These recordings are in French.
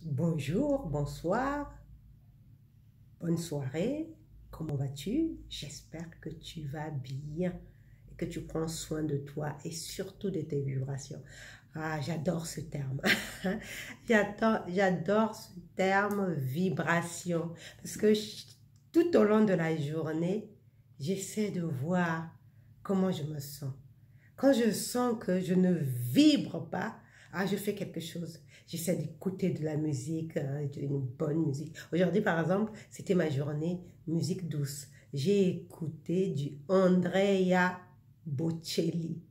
Bonjour, bonsoir, bonne soirée, comment vas-tu? J'espère que tu vas bien et que tu prends soin de toi et surtout de tes vibrations. Ah, j'adore ce terme. J'adore ce terme vibration parce que tout au long de la journée, j'essaie de voir comment je me sens. Quand je sens que je ne vibre pas, je fais quelque chose. J'essaie d'écouter de la musique, une bonne musique. Aujourd'hui, par exemple, c'était ma journée musique douce. J'ai écouté du Andrea Bocelli.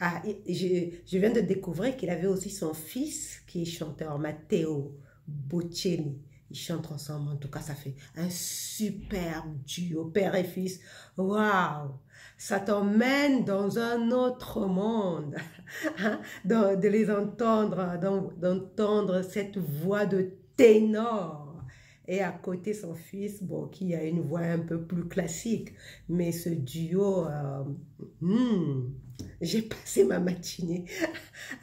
Je viens de découvrir qu'il avait aussi son fils qui est chanteur, Matteo Bocelli. Ils chantent ensemble, en tout cas, ça fait un superbe duo, père et fils. Waouh! Ça t'emmène dans un autre monde, hein, de les entendre, d'entendre cette voix de ténor. Et à côté, son fils, bon, qui a une voix un peu plus classique. Mais ce duo, j'ai passé ma matinée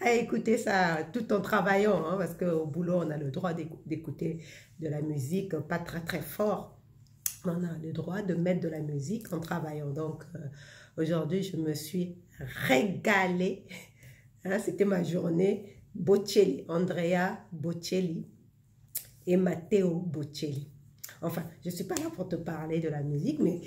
à écouter ça tout en travaillant, hein, parce qu'au boulot, on a le droit d'écouter de la musique, pas très très fort. On a le droit de mettre de la musique en travaillant. Donc, aujourd'hui, je me suis régalée. Hein, c'était ma journée Bocelli, Andrea Bocelli et Matteo Bocelli. Enfin, je ne suis pas là pour te parler de la musique, mais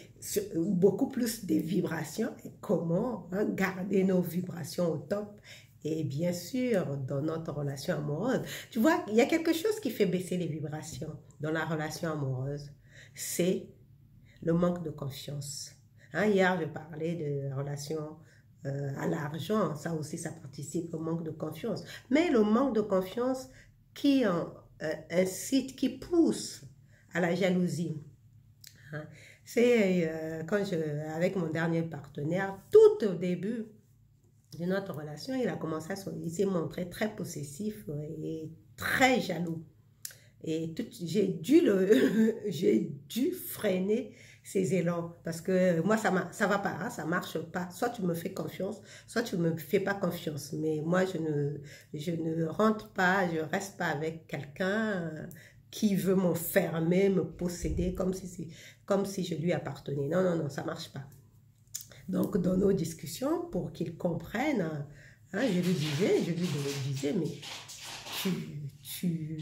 beaucoup plus des vibrations et comment, hein, garder nos vibrations au top. Et bien sûr, dans notre relation amoureuse. Tu vois, il y a quelque chose qui fait baisser les vibrations dans la relation amoureuse. C'est le manque de confiance. Hein, hier, je parlais de relation à l'argent. Ça aussi, ça participe au manque de confiance. Mais le manque de confiance qui incite, qui pousse à la jalousie. Hein. C'est avec mon dernier partenaire, tout au début de notre relation, il s'est montré très possessif et très jaloux. Et j'ai dû freiner ces élans parce que moi, ça va pas, hein, ça marche pas. Soit tu me fais confiance, soit tu me fais pas confiance. Mais moi, je ne rentre pas, je reste pas avec quelqu'un qui veut m'enfermer, me posséder comme si je lui appartenais. Non, non, non, ça marche pas. Donc, dans nos discussions, pour qu'il comprenne, hein, je lui disais, mais tu, tu,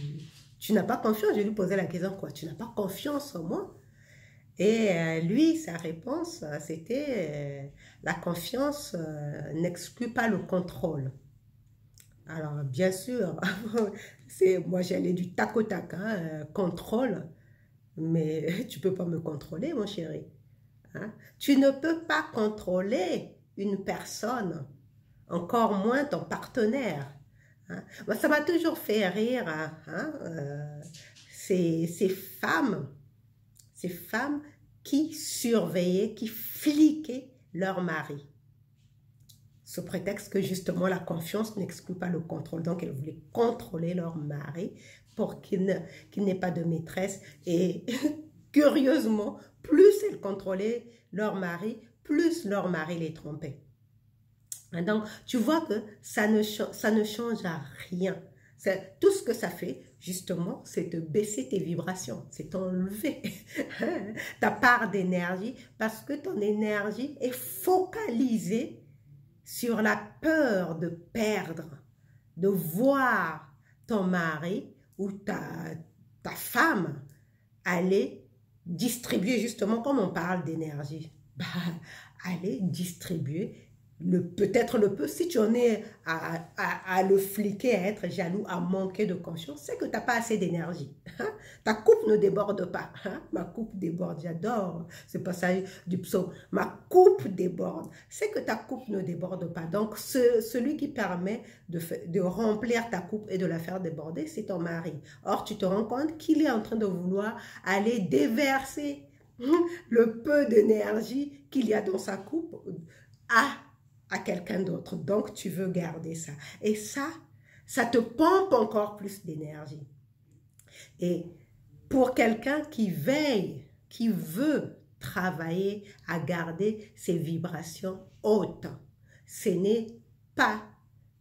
tu n'as pas confiance. Je lui posais la question, quoi, tu n'as pas confiance en moi? Et lui, sa réponse, c'était, la confiance n'exclut pas le contrôle. Alors, bien sûr, moi j'allais du tac au tac, hein, contrôle, mais tu peux pas me contrôler, mon chéri. Hein. Tu ne peux pas contrôler une personne, encore moins ton partenaire. Hein. Moi, ça m'a toujours fait rire, hein, ces femmes qui surveillaient, qui fliquaient leur mari. Sous prétexte que justement la confiance n'exclut pas le contrôle. Donc elles voulaient contrôler leur mari pour qu'il n'ait pas de maîtresse. Et curieusement, plus elles contrôlaient leur mari, plus leur mari les trompait. Donc, tu vois que ça ne change à rien. Tout ce que ça fait, justement, c'est de baisser tes vibrations, c'est t'enlever ta part d'énergie parce que ton énergie est focalisée sur la peur de perdre, de voir ton mari ou ta femme aller distribuer, justement, comme on parle d'énergie, aller distribuer peut-être le peu, si tu en es à le fliquer, à être jaloux, à manquer de conscience, c'est que tu n'as pas assez d'énergie. Hein? Ta coupe ne déborde pas. Hein? Ma coupe déborde, j'adore ce passage du psaume. Ma coupe déborde. C'est que ta coupe ne déborde pas. Donc, celui qui permet de remplir ta coupe et de la faire déborder, c'est ton mari. Or, tu te rends compte qu'il est en train de vouloir aller déverser le peu d'énergie qu'il y a dans sa coupe à quelqu'un d'autre. Donc, tu veux garder ça. Et ça te pompe encore plus d'énergie. Et pour quelqu'un qui veille, qui veut travailler à garder ses vibrations hautes, ce n'est pas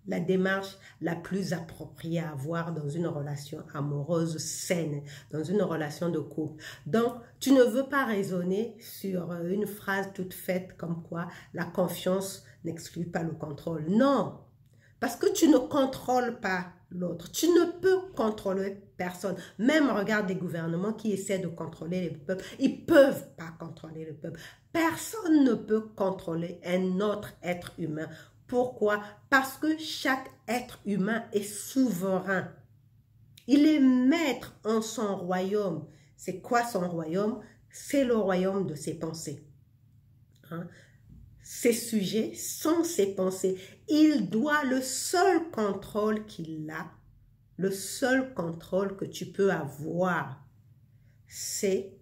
la démarche la plus appropriée à avoir dans une relation amoureuse saine, dans une relation de couple. Donc, tu ne veux pas raisonner sur une phrase toute faite comme quoi la confiance n'exclut pas le contrôle. Non, parce que tu ne contrôles pas l'autre. Tu ne peux contrôler personne. Même regarde des gouvernements qui essaient de contrôler les peuples. Ils ne peuvent pas contrôler le peuple. Personne ne peut contrôler un autre être humain. Pourquoi? Parce que chaque être humain est souverain. Il est maître en son royaume. C'est quoi son royaume? C'est le royaume de ses pensées. Hein? Ses sujets sont ses pensées. Il doit, le seul contrôle qu'il a, le seul contrôle que tu peux avoir, c'est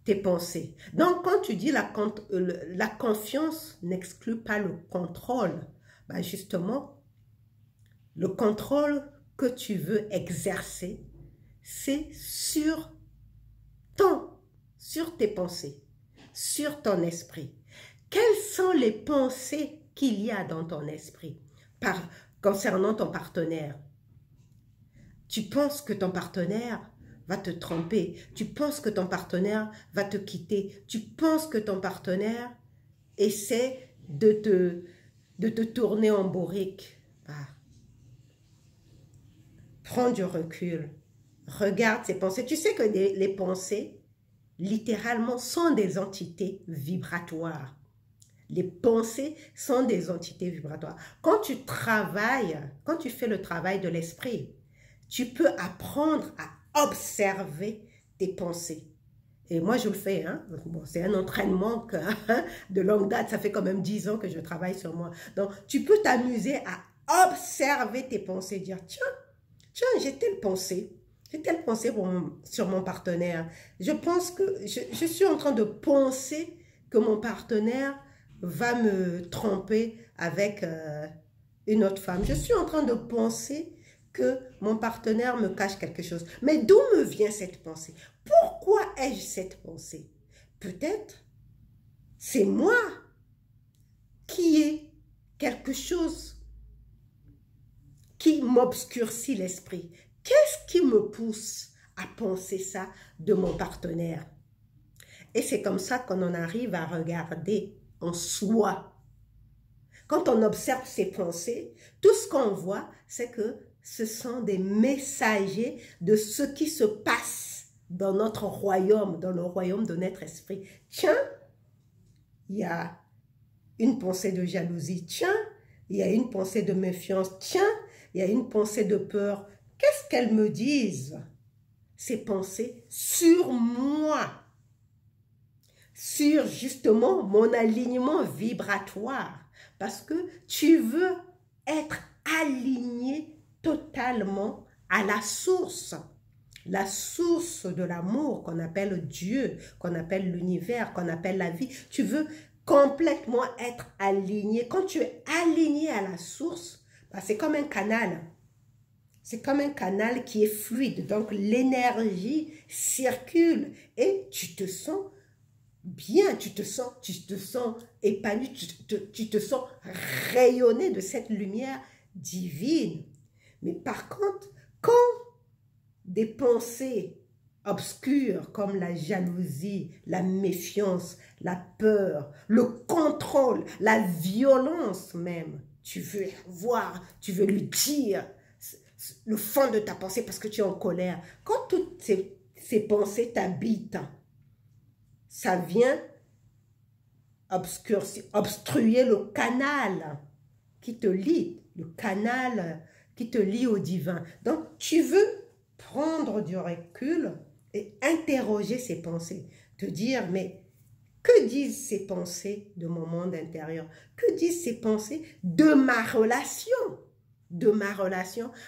tes pensées. Donc, quand tu dis la confiance n'exclut pas le contrôle, ben justement, le contrôle que tu veux exercer, c'est sur tes pensées, sur ton esprit. Quelles sont les pensées qu'il y a dans ton esprit concernant ton partenaire? Tu penses que ton partenaire va te tromper. Tu penses que ton partenaire va te quitter. Tu penses que ton partenaire essaie de te tourner en bourrique. Ah. Prends du recul. Regarde ces pensées. Tu sais que les pensées, littéralement, sont des entités vibratoires. Les pensées sont des entités vibratoires. Quand tu travailles, quand tu fais le travail de l'esprit, tu peux apprendre à observer tes pensées. Et moi, je le fais. Hein? Bon, c'est un entraînement de longue date. Ça fait quand même 10 ans que je travaille sur moi. Donc, tu peux t'amuser à observer tes pensées. Dire, tiens, j'ai telle pensée. J'ai telle pensée sur mon partenaire. Je pense que je suis en train de penser que mon partenaire va me tromper avec une autre femme. Je suis en train de penser que mon partenaire me cache quelque chose. Mais d'où me vient cette pensée? Pourquoi ai-je cette pensée? Peut-être c'est moi qui ai quelque chose qui m'obscurcit l'esprit. Qu'est-ce qui me pousse à penser ça de mon partenaire? Et c'est comme ça qu'on en arrive à regarder en soi. Quand on observe ses pensées, tout ce qu'on voit, c'est que ce sont des messagers de ce qui se passe dans notre royaume, dans le royaume de notre esprit. Tiens, il y a une pensée de jalousie. Tiens, il y a une pensée de méfiance. Tiens, il y a une pensée de peur. Qu'est-ce qu'elles me disent, ces pensées, sur moi? Sur justement mon alignement vibratoire. Parce que tu veux être aligné totalement à la source de l'amour qu'on appelle Dieu, qu'on appelle l'univers, qu'on appelle la vie. Tu veux complètement être aligné. Quand tu es aligné à la source, bah, c'est comme un canal. C'est comme un canal qui est fluide. Donc l'énergie circule et tu te sens bien, tu te sens épanoui, tu te sens rayonner de cette lumière divine. Mais par contre, quand des pensées obscures comme la jalousie, la méfiance, la peur, le contrôle, la violence même, tu veux voir, tu veux lui dire le fond de ta pensée parce que tu es en colère. Quand toutes ces pensées t'habitent, ça vient obstruer le canal qui te lie, le canal qui te lie au divin. Donc, tu veux prendre du recul et interroger ces pensées. Te dire, mais que disent ces pensées de mon monde intérieur? Que disent ces pensées de ma relation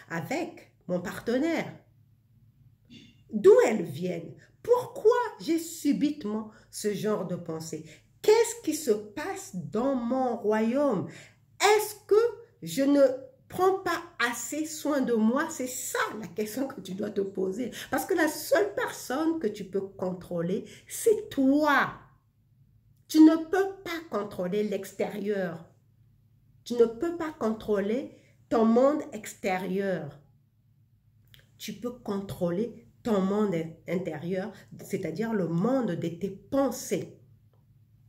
avec mon partenaire? D'où elles viennent? Pourquoi j'ai subitement ce genre de pensée? Qu'est-ce qui se passe dans mon royaume? Est-ce que je ne prends pas assez soin de moi? C'est ça la question que tu dois te poser. Parce que la seule personne que tu peux contrôler, c'est toi. Tu ne peux pas contrôler l'extérieur. Tu ne peux pas contrôler ton monde extérieur. Tu peux contrôler ton monde intérieur, c'est-à-dire le monde de tes pensées.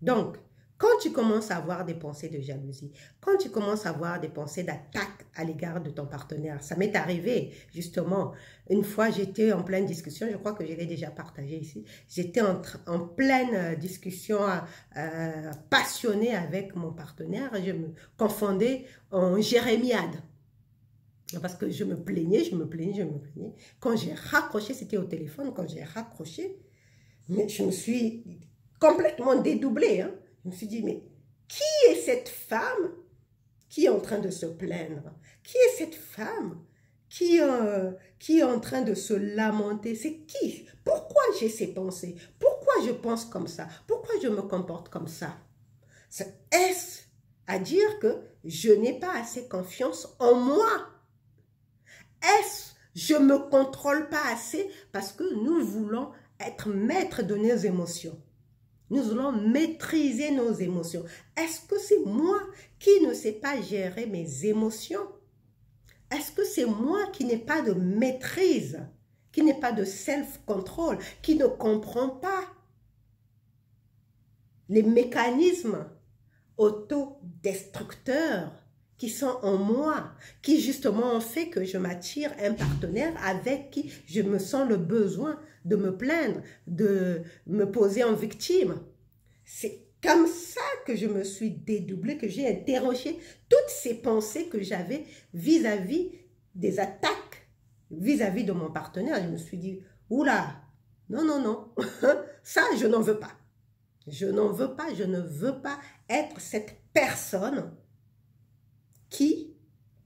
Donc, quand tu commences à avoir des pensées de jalousie, quand tu commences à avoir des pensées d'attaque à l'égard de ton partenaire, ça m'est arrivé justement, une fois j'étais en pleine discussion, je crois que je l'ai déjà partagé ici, j'étais en pleine discussion passionnée avec mon partenaire, et je me confondais en jérémiade. Parce que je me plaignais. Quand j'ai raccroché, c'était au téléphone, quand j'ai raccroché, mais je me suis complètement dédoublée. Hein. Je me suis dit, mais qui est cette femme qui est en train de se plaindre? Qui est cette femme qui est en train de se lamenter? C'est qui? Pourquoi j'ai ces pensées? Pourquoi je pense comme ça? Pourquoi je me comporte comme ça? Est-ce à dire que je n'ai pas assez confiance en moi? Est-ce je ne me contrôle pas assez parce que nous voulons être maîtres de nos émotions? Nous voulons maîtriser nos émotions. Est-ce que c'est moi qui ne sais pas gérer mes émotions? Est-ce que c'est moi qui n'ai pas de maîtrise, qui n'ai pas de self-control, qui ne comprend pas les mécanismes autodestructeurs qui sont en moi, qui justement ont fait que je m'attire un partenaire avec qui je me sens le besoin de me plaindre, de me poser en victime. C'est comme ça que je me suis dédoublée, que j'ai interrogé toutes ces pensées que j'avais vis-à-vis des attaques, vis-à-vis de mon partenaire. Je me suis dit, oula, non, non, non, ça je n'en veux pas. Je n'en veux pas, je ne veux pas être cette personne qui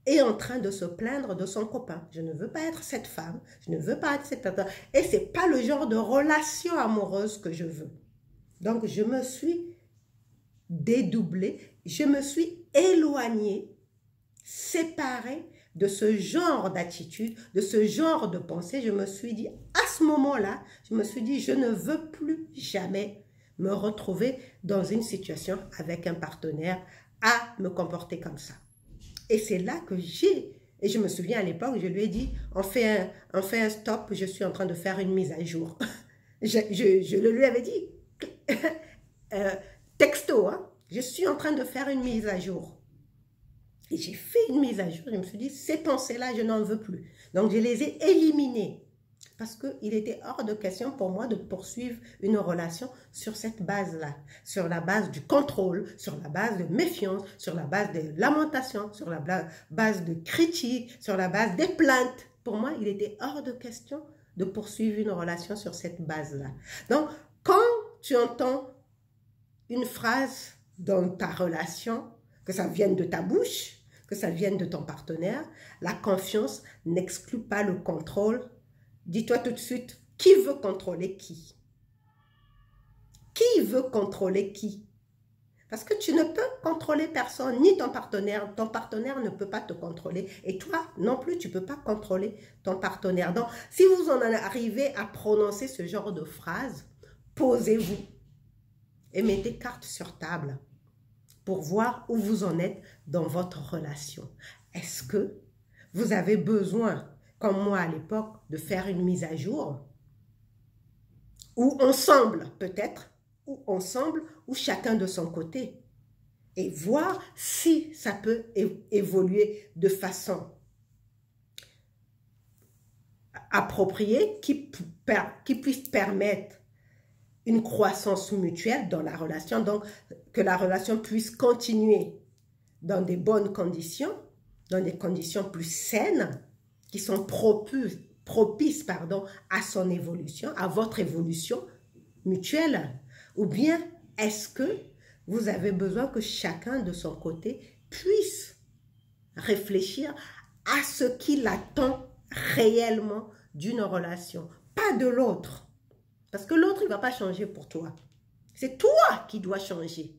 est en train de se plaindre de son copain. Je ne veux pas être cette femme, je ne veux pas être cette personne. Et ce n'est pas le genre de relation amoureuse que je veux. Donc, je me suis dédoublée, je me suis éloignée, séparée de ce genre d'attitude, de ce genre de pensée. Je me suis dit, à ce moment-là, je me suis dit, je ne veux plus jamais me retrouver dans une situation avec un partenaire à me comporter comme ça. Et c'est là que et je me souviens à l'époque, je lui ai dit, on fait un stop, je suis en train de faire une mise à jour. je le lui avais dit, texto, hein, je suis en train de faire une mise à jour. Et j'ai fait une mise à jour, je me suis dit, ces pensées-là, je n'en veux plus. Donc, je les ai éliminées. Parce qu'il était hors de question pour moi de poursuivre une relation sur cette base-là. Sur la base du contrôle, sur la base de méfiance, sur la base de lamentation, sur la base de critique, sur la base des plaintes. Pour moi, il était hors de question de poursuivre une relation sur cette base-là. Donc, quand tu entends une phrase dans ta relation, que ça vienne de ta bouche, que ça vienne de ton partenaire, la confiance n'exclut pas le contrôle. Dis-toi tout de suite, qui veut contrôler qui? Qui veut contrôler qui? Parce que tu ne peux contrôler personne, ni ton partenaire. Ton partenaire ne peut pas te contrôler. Et toi non plus, tu ne peux pas contrôler ton partenaire. Donc, si vous en arrivez à prononcer ce genre de phrase, posez-vous et mettez carte sur table pour voir où vous en êtes dans votre relation. Est-ce que vous avez besoin, comme moi à l'époque, de faire une mise à jour, ou ensemble peut-être, ou ensemble, ou chacun de son côté, et voir si ça peut évoluer de façon appropriée, qui puisse permettre une croissance mutuelle dans la relation, donc que la relation puisse continuer dans des bonnes conditions, dans des conditions plus saines, qui sont propices à son évolution, à votre évolution mutuelle? Ou bien est-ce que vous avez besoin que chacun de son côté puisse réfléchir à ce qu'il attend réellement d'une relation, pas de l'autre? Parce que l'autre, il ne va pas changer pour toi. C'est toi qui dois changer.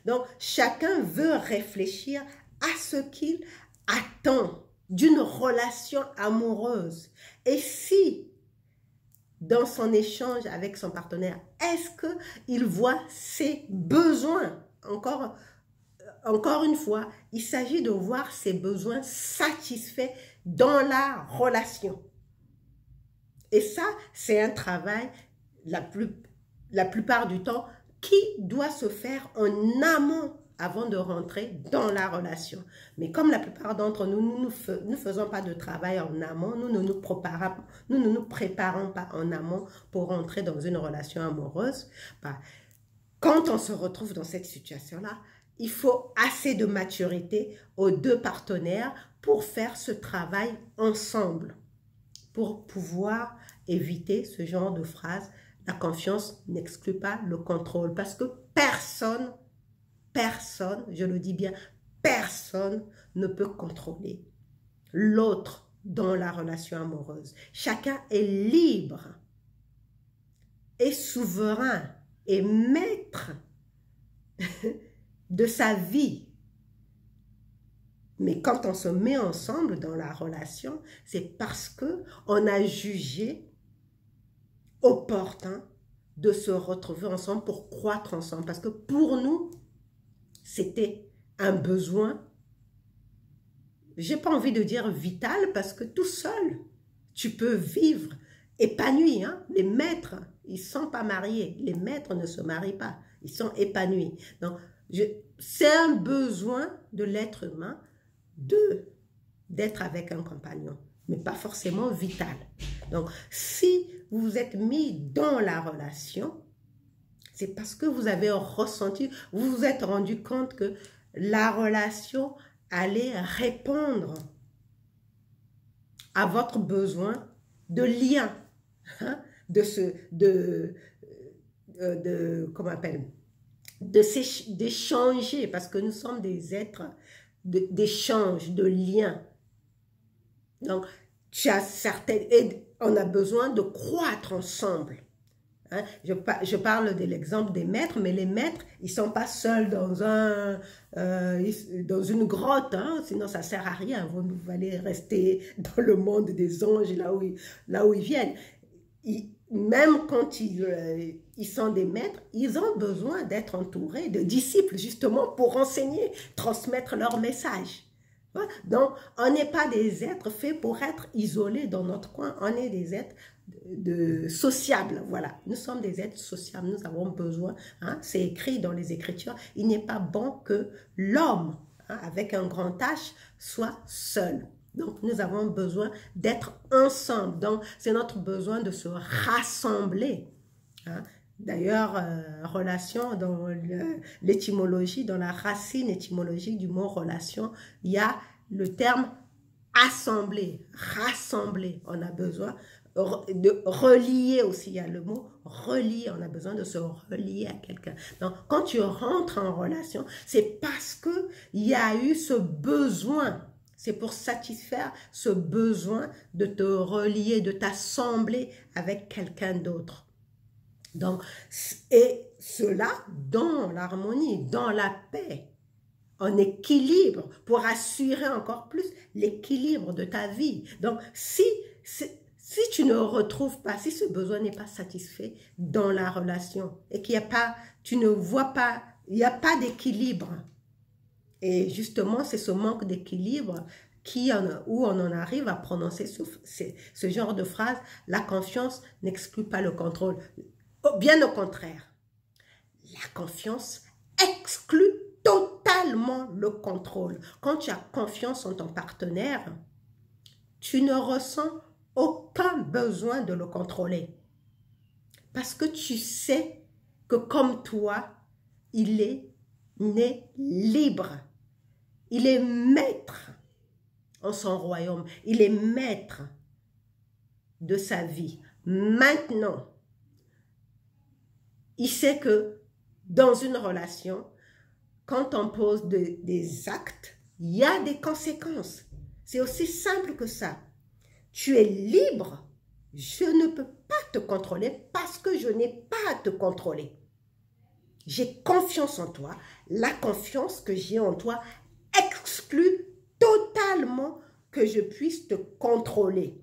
Donc, chacun veut réfléchir à ce qu'il attend d'une relation amoureuse. Et si, dans son échange avec son partenaire, est-ce qu'il voit ses besoins? Encore encore une fois, il s'agit de voir ses besoins satisfaits dans la relation. Et ça, c'est un travail, la plupart du temps, qui doit se faire en amont avant de rentrer dans la relation. Mais comme la plupart d'entre nous, nous ne faisons pas de travail en amont, nous ne nous préparons pas en amont pour rentrer dans une relation amoureuse, bah, quand on se retrouve dans cette situation-là, il faut assez de maturité aux deux partenaires pour faire ce travail ensemble, pour pouvoir éviter ce genre de phrase. La confiance n'exclut pas le contrôle, parce que personne, je le dis bien, personne ne peut contrôler l'autre dans la relation amoureuse. Chacun est libre et souverain et maître de sa vie. Mais quand on se met ensemble dans la relation, c'est parce que on a jugé opportun de se retrouver ensemble pour croître ensemble. Parce que pour nous, c'était un besoin, j'ai pas envie de dire vital, parce que tout seul, tu peux vivre épanoui. Hein? Les maîtres, ils ne sont pas mariés. Les maîtres ne se marient pas. Ils sont épanouis. Donc, c'est un besoin de l'être humain d'être avec un compagnon, mais pas forcément vital. Donc, si vous vous êtes mis dans la relation, c'est parce que vous avez ressenti, vous vous êtes rendu compte que la relation allait répondre à votre besoin de lien, hein, comment on appelle, d'échanger, parce que nous sommes des êtres d'échange, de lien. Donc, tu as on a besoin de croître ensemble. Hein? Je parle de l'exemple des maîtres, mais les maîtres, ils ne sont pas seuls dans une grotte, hein? Sinon ça ne sert à rien. Vous allez rester dans le monde des anges, là où ils viennent. Même quand ils sont des maîtres, ils ont besoin d'être entourés de disciples, justement, pour enseigner, transmettre leur message. Donc, on n'est pas des êtres faits pour être isolés dans notre coin, on est des êtres sociables, voilà. Nous sommes des êtres sociables, nous avons besoin, hein, c'est écrit dans les Écritures, il n'est pas bon que l'homme, hein, avec un grand H, soit seul. Donc, nous avons besoin d'être ensemble. Donc, c'est notre besoin de se rassembler. Hein. D'ailleurs, relation, dans l'étymologie, dans la racine étymologique du mot relation, il y a le terme assembler, rassembler. On a besoin de relier aussi, il y a le mot relier, on a besoin de se relier à quelqu'un. Donc, quand tu rentres en relation, c'est parce qu'il y a eu ce besoin. C'est pour satisfaire ce besoin de te relier, de t'assembler avec quelqu'un d'autre. Donc, et cela dans l'harmonie, dans la paix, en équilibre, pour assurer encore plus l'équilibre de ta vie. Donc, si tu ne retrouves pas, si ce besoin n'est pas satisfait dans la relation et qu'il n'y a pas, tu ne vois pas, il n'y a pas d'équilibre. Et justement, c'est ce manque d'équilibre où on en arrive à prononcer ce genre de phrase. La confiance n'exclut pas le contrôle. Bien au contraire, la confiance exclut totalement le contrôle. Quand tu as confiance en ton partenaire, tu ne ressens aucun besoin de le contrôler. Parce que tu sais que comme toi, il est né libre. Il est maître en son royaume. Il est maître de sa vie. Maintenant, il sait que dans une relation, quand on pose des actes, il y a des conséquences. C'est aussi simple que ça. Tu es libre. Je ne peux pas te contrôler parce que je n'ai pas à te contrôler. J'ai confiance en toi. La confiance que j'ai en toi exclut totalement que je puisse te contrôler.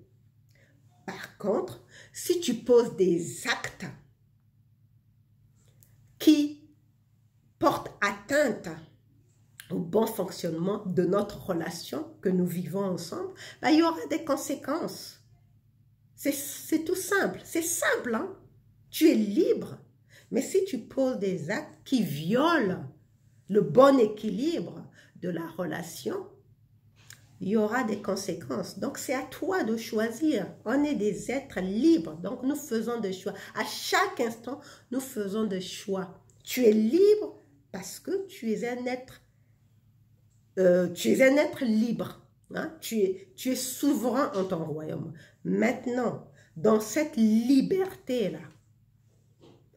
Par contre, si tu poses des actes qui portent atteinte au bon fonctionnement de notre relation que nous vivons ensemble, ben, il y aura des conséquences. C'est tout simple. C'est simple, hein? Tu es libre. Mais si tu poses des actes qui violent le bon équilibre de la relation, il y aura des conséquences. Donc, c'est à toi de choisir. On est des êtres libres. Donc, nous faisons des choix. À chaque instant, nous faisons des choix. Tu es libre parce que tu es un être libre. Hein? Tu es souverain en ton royaume. Maintenant, dans cette liberté-là,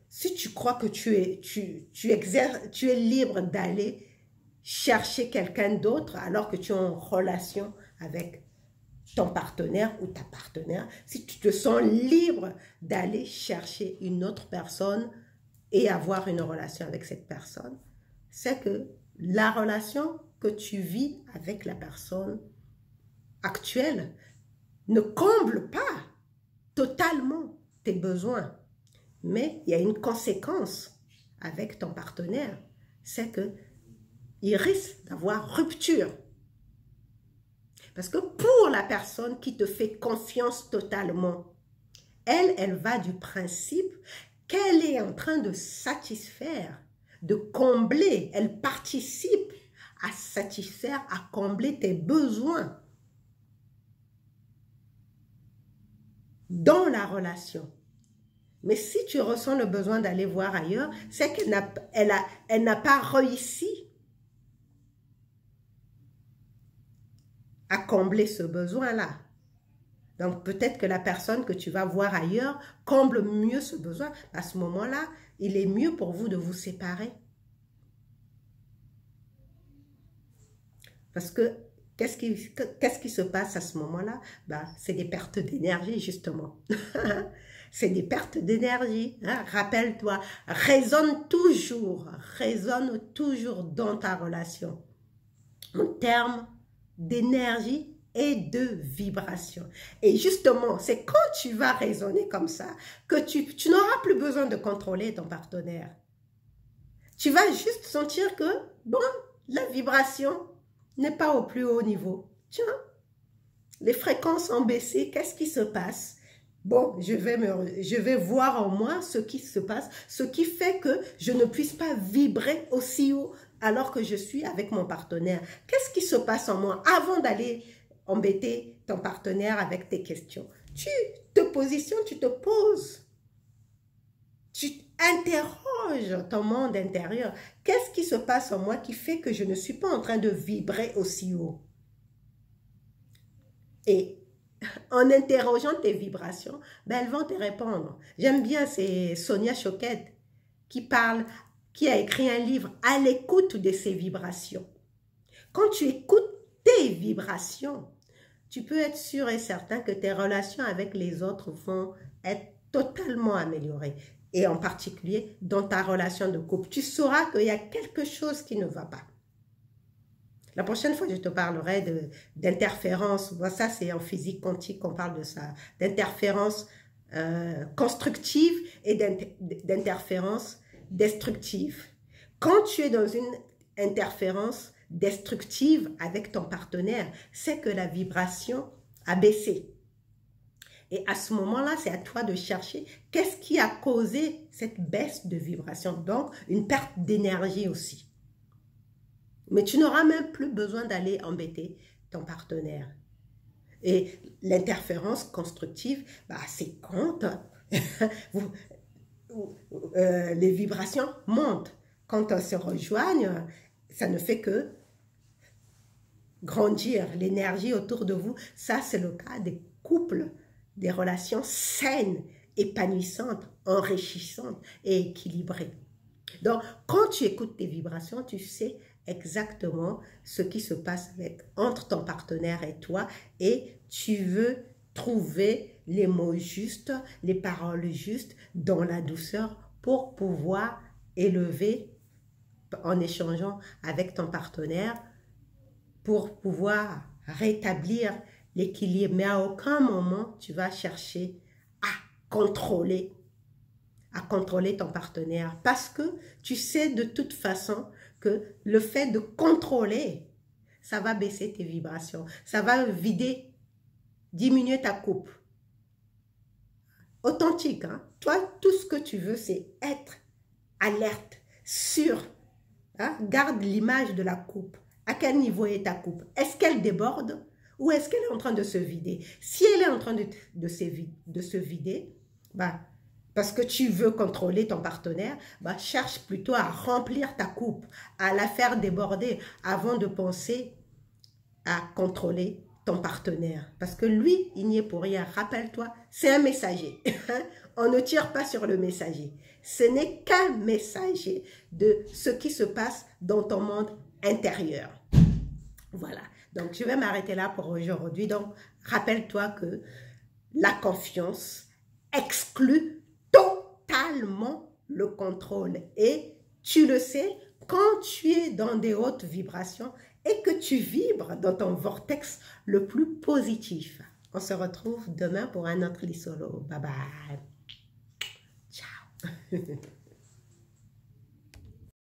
si tu crois que tu es libre d'aller chercher quelqu'un d'autre alors que tu es en relation avec ton partenaire ou ta partenaire, si tu te sens libre d'aller chercher une autre personne et avoir une relation avec cette personne, c'est que la relation que tu vis avec la personne actuelle ne comble pas totalement tes besoins. Mais il y a une conséquence avec ton partenaire, c'est qu'il risque d'avoir rupture. Parce que pour la personne qui te fait confiance totalement, elle va du principe qu'elle est en train de satisfaire, de combler, elle participe à satisfaire, à combler tes besoins dans la relation. Mais si tu ressens le besoin d'aller voir ailleurs, c'est qu'elle n'a pas réussi à combler ce besoin-là. Donc peut-être que la personne que tu vas voir ailleurs comble mieux ce besoin. À ce moment-là, il est mieux pour vous de vous séparer. Parce que qu'est-ce qui se passe à ce moment-là? Ben, c'est des pertes d'énergie, justement. C'est des pertes d'énergie. Hein? Rappelle-toi, raisonne toujours dans ta relation en termes d'énergie et de vibration. Et justement, c'est quand tu vas raisonner comme ça que tu n'auras plus besoin de contrôler ton partenaire. Tu vas juste sentir que, bon, la vibration n'est pas au plus haut niveau. Tiens, les fréquences ont baissé, qu'est-ce qui se passe? Bon, je vais voir en moi ce qui se passe, ce qui fait que je ne puisse pas vibrer aussi haut alors que je suis avec mon partenaire. Qu'est-ce qui se passe en moi avant d'aller embêter ton partenaire avec tes questions? Tu te positionnes, tu te poses. Tu interroges ton monde intérieur. Qu'est-ce qui se passe en moi qui fait que je ne suis pas en train de vibrer aussi haut? Et en interrogeant tes vibrations, ben elles vont te répondre. J'aime bien, c'est Sonia Choquette qui a écrit un livre « À l'écoute de ses vibrations ». Quand tu écoutes tes vibrations, tu peux être sûr et certain que tes relations avec les autres vont être totalement améliorées. Et en particulier, dans ta relation de couple, tu sauras qu'il y a quelque chose qui ne va pas. La prochaine fois, je te parlerai d'interférences. Bon, ça, c'est en physique quantique qu'on parle de ça. D'interférences constructives et d'interférences destructives. Quand tu es dans une interférence destructive avec ton partenaire, c'est que la vibration a baissé. Et à ce moment-là, c'est à toi de chercher qu'est-ce qui a causé cette baisse de vibration. Donc, une perte d'énergie aussi. Mais tu n'auras même plus besoin d'aller embêter ton partenaire. Et l'interférence constructive, bah, c'est quand les vibrations montent. Quand on se rejoignent, ça ne fait que grandir l'énergie autour de vous. Ça, c'est le cas des couples, des relations saines, épanouissantes, enrichissantes et équilibrées. Donc, quand tu écoutes tes vibrations, tu sais exactement ce qui se passe entre ton partenaire et toi et tu veux trouver les mots justes, les paroles justes dans la douceur pour pouvoir élever en échangeant avec ton partenaire pour pouvoir rétablir l'équilibre. Mais à aucun moment tu vas chercher à contrôler ton partenaire parce que tu sais de toute façon que le fait de contrôler, ça va baisser tes vibrations. Ça va vider, diminuer ta coupe. Authentique, hein? Toi, tout ce que tu veux, c'est être alerte, sûr. Hein? Garde l'image de la coupe. À quel niveau est ta coupe? Est-ce qu'elle déborde ou est-ce qu'elle est en train de se vider? Si elle est en train de se vider, bah, parce que tu veux contrôler ton partenaire, bah, cherche plutôt à remplir ta coupe, à la faire déborder avant de penser à contrôler ton partenaire. Parce que lui, il n'y est pour rien. Rappelle-toi, c'est un messager. On ne tire pas sur le messager. Ce n'est qu'un messager de ce qui se passe dans ton monde intérieur. Voilà. Donc, je vais m'arrêter là pour aujourd'hui. Donc, rappelle-toi que la confiance exclut totalement le contrôle. Et tu le sais, quand tu es dans des hautes vibrations et que tu vibres dans ton vortex le plus positif. On se retrouve demain pour un autre lit solo. Bye bye. Ciao.